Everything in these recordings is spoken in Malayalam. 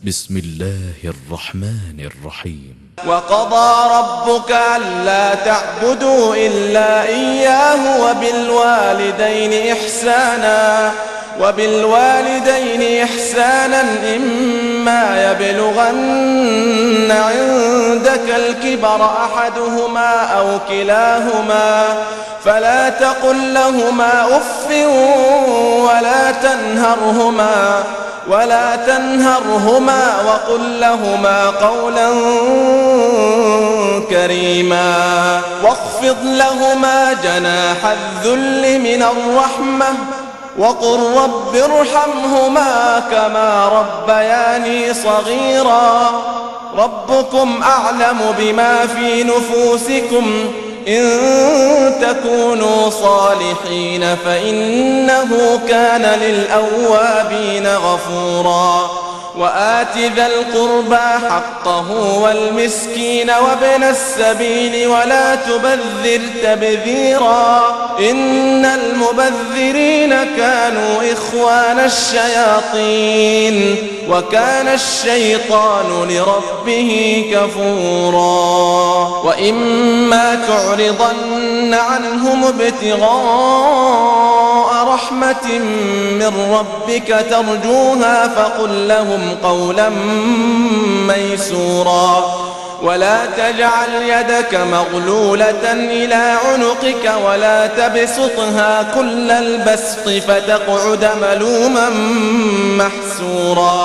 بسم الله الرحمن الرحيم وقضى ربك ألا تعبدوا إلا إياه وبالوالدين إحسانا إما يبلغن عندك الكبر أحدهما أو كلاهما فلا تقل لهما أف ولا تنهرهما وقل لهما قولا كريما واخفض لهما جناح الذل من الرحمة وقل رب ارحمهما كما ربياني صغيرا ربكم أعلم بما في نفوسكم إن تكونوا صالحين فإنه كان للأوابين غفورا وآت ذا القربى حقه والمسكين وابن السبيل ولا تبذر تبذيرا إن المبذرين كانوا إخوان الشياطين وكان الشيطان لربه كفورا وإما تعرضن عنهم ابتغاء رحمة من ربك ترجوها فقل لهم قولا ميسورا ولا تجعل يدك مغلولة إلى عنقك ولا تبسطها كل البسط فتقعد ملوما محسورا.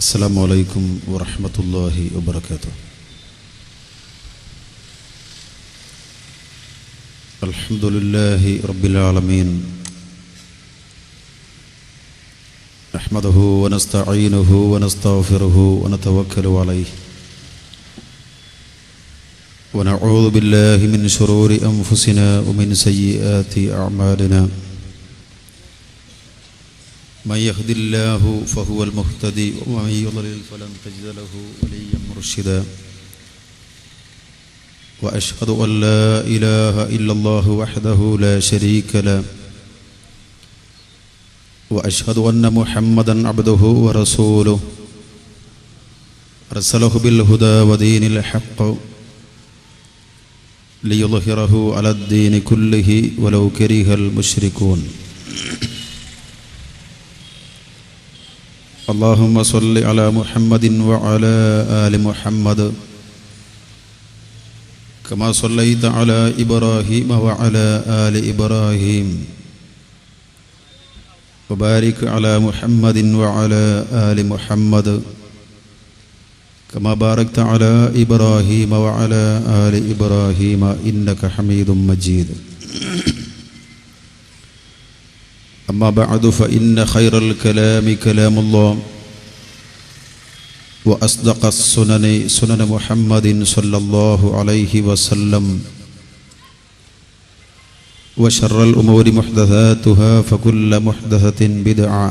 السلام عليكم ورحمة الله وبركاته. الحمد لله رب العالمين نحمده ونستعينه ونستغفره ونتوكل عليه ونعوذ بالله من شرور أنفسنا ومن سيئات أعمالنا من يهد الله فهو المهتدي ومن يضلل فلن تجد له وليا مرشدا وأشهد أن لا إله إلا الله وحده لا شريك له وأشهد أن محمدا عبده ورسوله أرسله بالهدى ودين الحق ليظهره على الدين كله ولو كره المشركون. اللهم صل على محمد وعلى آل محمد كما صليت على إبراهيم وعلى آل إبراهيم وبارك على محمد وعلى آل محمد كما باركت على إبراهيم وعلى آل إبراهيم إنك حميد مجيد. أما بعد فإن خير الكلام كلام الله وأصدق السنن سنن محمد صلى الله عليه وسلم وشر الأمور محدثاتها فكل محدثة بدعة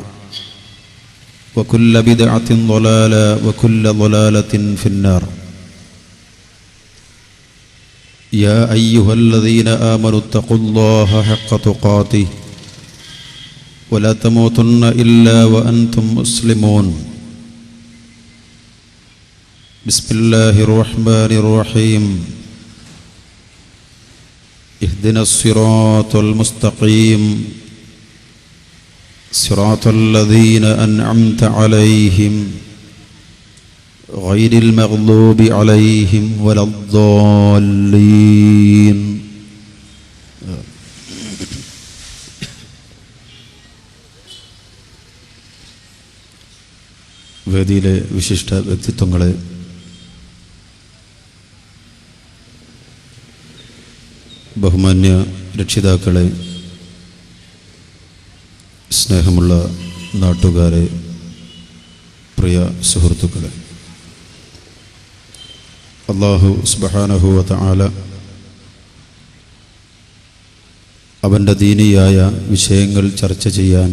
وكل بدعة ضلالة وكل ضلالة في النار. يا أيها الذين آمنوا اتقوا الله حق تقاته ولا تموتن إلا وأنتم مسلمون. بسم الله الرحمن الرحيم. اهدنا الصراط المستقيم صراط الذين أنعمت عليهم غير المغضوب عليهم ولا الضالين. വേദിയിലെ വിശിഷ്ട വ്യക്തിത്വങ്ങളെ, ബഹുമാന്യ രക്ഷിതാക്കളെ, സ്നേഹമുള്ള നാട്ടുകാരെ, പ്രിയ സുഹൃത്തുക്കളെ, അല്ലാഹു സുബ്ഹാനഹു വ തആല അവൻ്റെ ദീനിയായ വിഷയങ്ങൾ ചർച്ച ചെയ്യാൻ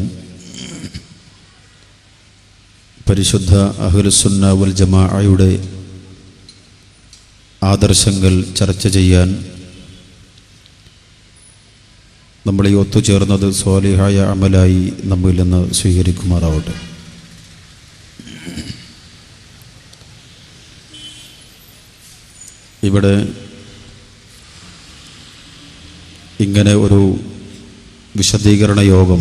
പരിശുദ്ധ അഹ്ലുസുന്ന വൽ ജമാഅയുടെ ആദർശങ്ങൾ ചർച്ച ചെയ്യാൻ നമ്മളീ ഒത്തുചേർന്നത് സ്വാലിഹായ അമലായി നമ്മിൽ നിന്ന് സ്വീകരിക്കുമാറാവട്ടെ. ഇവിടെ ഇങ്ങനെ ഒരു വിശദീകരണ യോഗം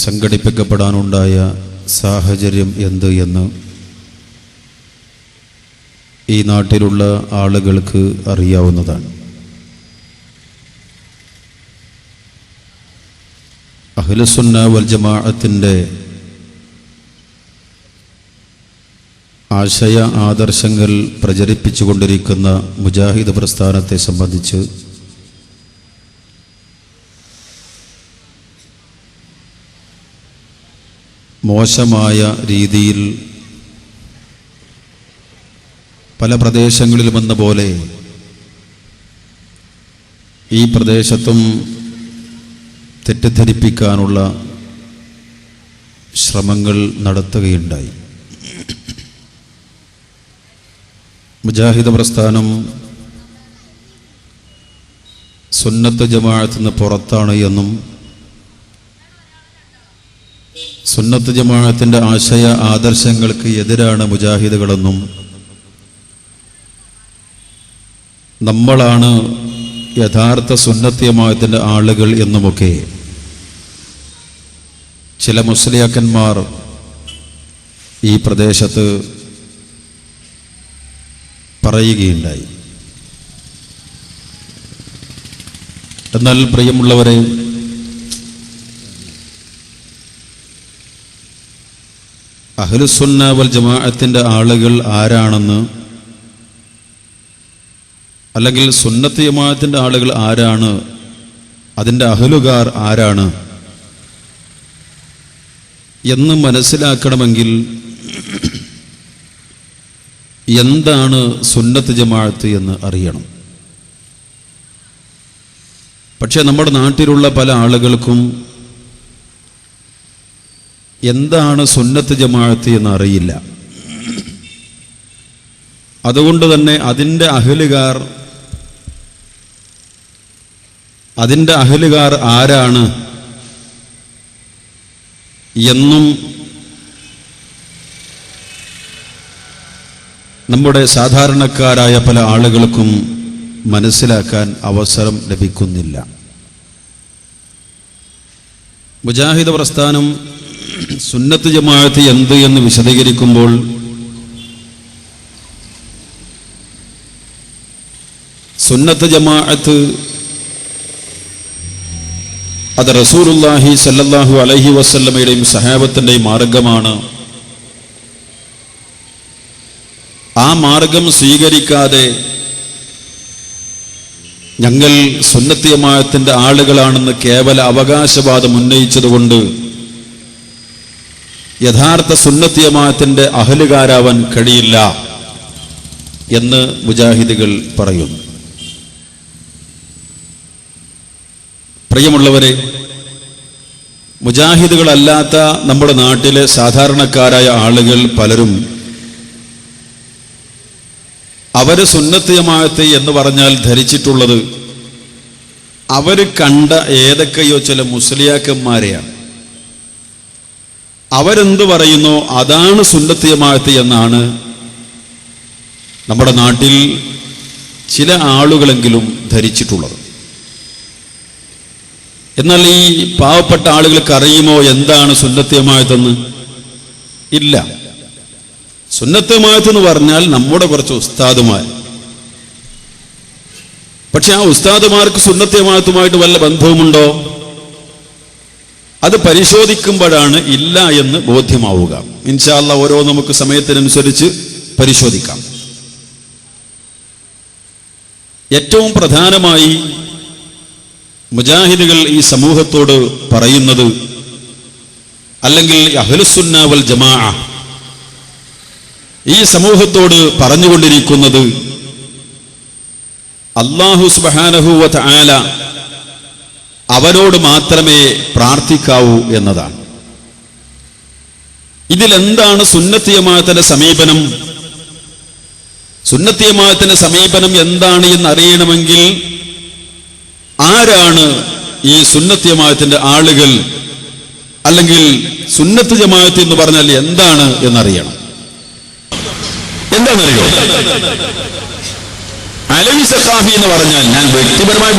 സംഘടിപ്പിക്കപ്പെടാനുണ്ടായ സാഹചര്യം എന്ത് എന്ന് ഈ നാട്ടിലുള്ള ആളുകൾക്ക് അറിയാവുന്നതാണ്. അഹ്ലുസുന്ന വൽ ജമാഅത്തിൻ്റെ ആശയ ആദർശങ്ങൾ പ്രചരിപ്പിച്ചുകൊണ്ടിരിക്കുന്ന മുജാഹിദ് പ്രസ്ഥാനത്തെ സംബന്ധിച്ച് മോശമായ രീതിയിൽ പല പ്രദേശങ്ങളിലും എന്ന പോലെ ഈ പ്രദേശത്തും തെറ്റിദ്ധരിപ്പിക്കാനുള്ള ശ്രമങ്ങൾ നടത്തുകയുണ്ടായി. മുജാഹിദ് പ്രസ്ഥാനം സുന്നത്ത് ജമാഅത്തിന് പുറത്താണ് എന്നും സുന്നത്ത് ജമാഅത്തിൻ്റെ ആശയ ആദർശങ്ങൾക്ക് എതിരാണ് മുജാഹിദുകളെന്നും നമ്മളാണ് യഥാർത്ഥ സുന്നത്ത് ജമാഅത്തിൻ്റെ ആളുകൾ എന്നുമൊക്കെ ചില മുസ്ലിയാക്കന്മാർ ഈ പ്രദേശത്ത് പറയുകയുണ്ടായി. എന്നാൽ പ്രിയമുള്ളവരെ, അഹ്ലുസുന്ന വൽ ജമാഅത്തിൻ്റെ ആളുകൾ ആരാണെന്ന്, അല്ലെങ്കിൽ സുന്നത്ത് ജമാഅത്തിൻ്റെ ആളുകൾ ആരാണ്, അതിൻ്റെ അഹ്ലുകാർ ആരാണ് എന്ന് മനസ്സിലാക്കണമെങ്കിൽ എന്താണ് സുന്നത്ത് ജമാഅത്ത് എന്ന് അറിയണം. പക്ഷേ നമ്മുടെ നാട്ടിലുള്ള പല ആളുകൾക്കും എന്താണ് സുന്നത്ത് ജമാഅത്ത് എന്ന് അറിയില്ല. അതുകൊണ്ട് തന്നെ അതിൻ്റെ അഹ്ലുകാർ ആരാണ് എന്നും നമ്മുടെ സാധാരണക്കാരായ പല ആളുകൾക്കും മനസ്സിലാക്കാൻ അവസരം ലഭിക്കുന്നില്ല. മുജാഹിദ് പ്രസ്ഥാനം സുന്നത്ത് ജമാഅത്ത് എന്ത് എന്ന് വിശദീകരിക്കുമ്പോൾ സുന്നത്ത് ജമാഅത്ത് അത് റസൂലുള്ളാഹി സ്വല്ലല്ലാഹു അലൈഹി വസല്ലമയുടെയും സഹാബത്തിൻ്റെയും മാർഗമാണ്. ആ മാർഗം സ്വീകരിക്കാതെ ഞങ്ങൾ സുന്നത്ത് ജമാഅത്തിൻ്റെ ആളുകളാണെന്ന് കേവല അവകാശവാദം ഉന്നയിച്ചതുകൊണ്ട് യഥാർത്ഥ സുന്നത്ത് ജമാഅത്തിൻ്റെ അഹ്ലുകാരാവാൻ കഴിയില്ല എന്ന് മുജാഹിദുകൾ പറയുന്നു. പ്രിയമുള്ളവരെ, മുജാഹിദുകളല്ലാത്ത നമ്മുടെ നാട്ടിലെ സാധാരണക്കാരായ ആളുകൾ പലരും അവര് സുന്നത്ത് ജമാഅത്ത് എന്ന് പറഞ്ഞാൽ ധരിച്ചിട്ടുള്ളത് അവര് കണ്ട ഏതൊക്കെയോ ചില മുസ്ലിയാക്കന്മാരെയാണ്. അവരെന്ത് പറയുന്നോ അതാണ് സുന്നത്ത് ജമാഅത്ത് എന്നാണ് നമ്മുടെ നാട്ടിൽ ചില ആളുകളെങ്കിലും ധരിച്ചിട്ടുള്ളത്. എന്നാൽ ഈ പാവപ്പെട്ട ആളുകൾക്ക് അറിയുമോ എന്താണ് സുന്നത്ത് ജമാഅത്ത്? ഇല്ല. സുന്നത്ത് ജമാഅത്ത് എന്ന് പറഞ്ഞാൽ നമ്മുടെ കുറച്ച് ഉസ്താദുമാർ, പക്ഷെ ആ ഉസ്താദുമാർക്ക് സുന്നത്ത് ജമാഅത്തുമായിട്ട് വല്ല ബന്ധവുമുണ്ടോ? അത് പരിശോധിക്കുമ്പോഴാണ് ഇല്ല എന്ന് ബോധ്യമാവുക. ഇൻഷാ അല്ലാഹ് ഓരോ നമുക്ക് സമയത്തിനനുസരിച്ച് പരിശോധിക്കാം. ഏറ്റവും പ്രധാനമായി മുജാഹിദുകൾ ഈ സമൂഹത്തോട് പറയുന്നത്, അല്ലെങ്കിൽ അഹ്ലുസുന്ന വൽ ജമാഅ ഈ സമൂഹത്തോട് പറഞ്ഞുകൊണ്ടിരിക്കുന്നത്, അല്ലാഹു സുബ്ഹാനഹു വ തആല അവനോട് മാത്രമേ പ്രാർത്ഥിക്കാവൂ എന്നതാണ്. ഇതിലെന്താണ് സുന്നത്ത് ജമാഅത്തിന്റെ സമീപനം? സുന്നത്ത് ജമാഅത്തിന്റെ സമീപനം എന്താണ് എന്ന് അറിയണമെങ്കിൽ ആരാണ് ഈ സുന്നത്ത് ജമാഅത്തിന്റെ ആളുകൾ, അല്ലെങ്കിൽ സുന്നത്ത് ജമാഅത്ത് എന്ന് പറഞ്ഞാൽ എന്താണ് എന്നറിയണം. എന്താണെന്നറിയോ? അലവി സഖാഫി എന്ന് പറഞ്ഞാൽ ഞാൻ വ്യക്തിപരമായി